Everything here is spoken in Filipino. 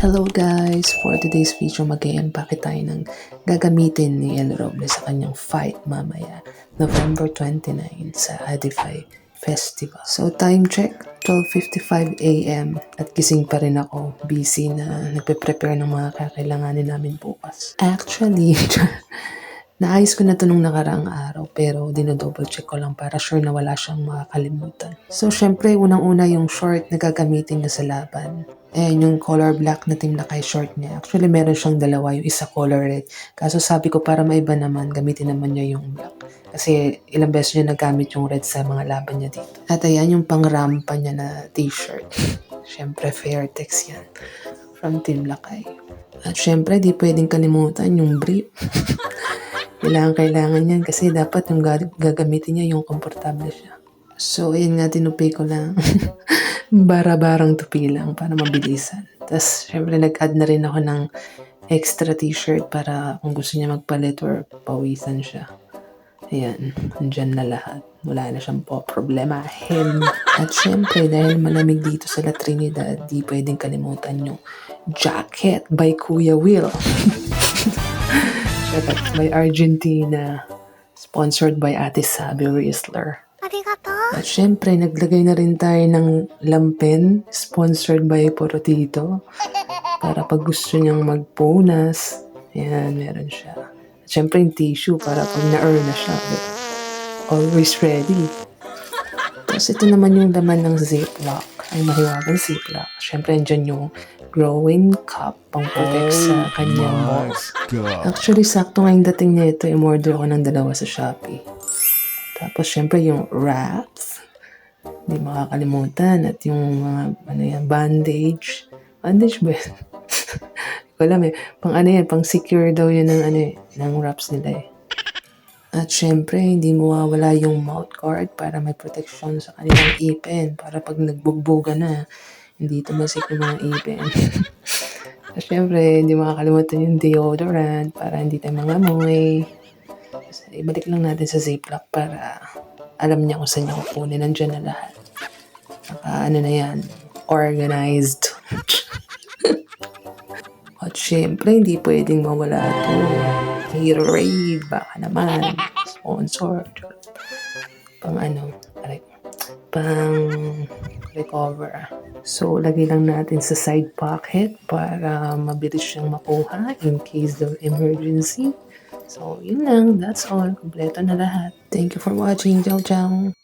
Hello guys! For today's video, mag-i-unpack tayo ng gagamitin ni El Roble sa kanyang fight mamaya, November 29 sa Adify Festival. So time check, 12:55 AM at gising pa rin ako, busy na nagpe-prepare ng mga kakailanganin namin bukas. Actually, naayos ko na to nung nakaraang araw pero dinodouble check ko lang para sure na wala siyang makakalimutan. So syempre, unang-una yung short na gagamitin niya sa laban. Ayan yung color black na Team Lakay short niya. Actually, meron siyang dalawa, yung isa color red. Kaso sabi ko para maiba naman, gamitin naman niya yung black. Kasi ilang beses niya nagamit yung red sa mga laban niya dito. At ayan yung pang-rampa niya na t-shirt. Syempre, Fairtex yan. From Team Lakay. At syempre, di pwedeng kalimutan yung brief. Kailangan yan kasi dapat yung gagamitin niya yung komportable siya. So, ayan nga, tinupi ko lang. Bara-barang tupi lang para mabilisan. Tapos, syempre, nag-add na rin ako ng extra t-shirt para kung gusto niya magpalit or pawisan siya. Ayan, andyan na lahat. Wala na siyang problemahin. At syempre, dahil malamig dito sa La Trinidad, di pwedeng kalimutan yung jacket by Kuya Will. By Argentina. Sponsored by Ate Sabi Riesler. At syempre, naglagay na rin tayo ng lampen, sponsored by Porotito. Para pag gusto niyang magpunas, ayan, meron siya. At syempre, yung tissue para pag na-earn na siya, always ready. Tapos ito naman yung laman ng Ziploc, ang mahiwagang Ziploc. Syempre, andyan yung growing cup pang protect sa kanyang balls. Actually, sakto ngayong dating nito, in-order ako ng dalawa sa Shopee. Tapos, syempre, yung wraps. Hindi makakalimutan. At yung mga, bandage. Bandage ba yan? Hindi ko alam eh. Pang pang secure daw yun ng wraps nila eh. At syempre, hindi mawawala yung mouth guard para may protection sa kanilang ipin. Para pag nagbugbuga na, hindi tumasik yung mga ipin. At syempre, hindi makakalimutan yung deodorant para hindi tayo mangamoy. So, ibalik lang natin sa Ziploc para alam niya kung saan niya kukunin. Nandiyan na lahat. Na yan, organized. At syempre, hindi pwedeng mawala ito. Haterade, baka naman. Sponsor. Pang recover. So, lagay lang natin sa side pocket para mabilis siyang makuha in case of emergency. So, yun lang. That's all. Kompleto na lahat. Thank you for watching. Ciao, ciao.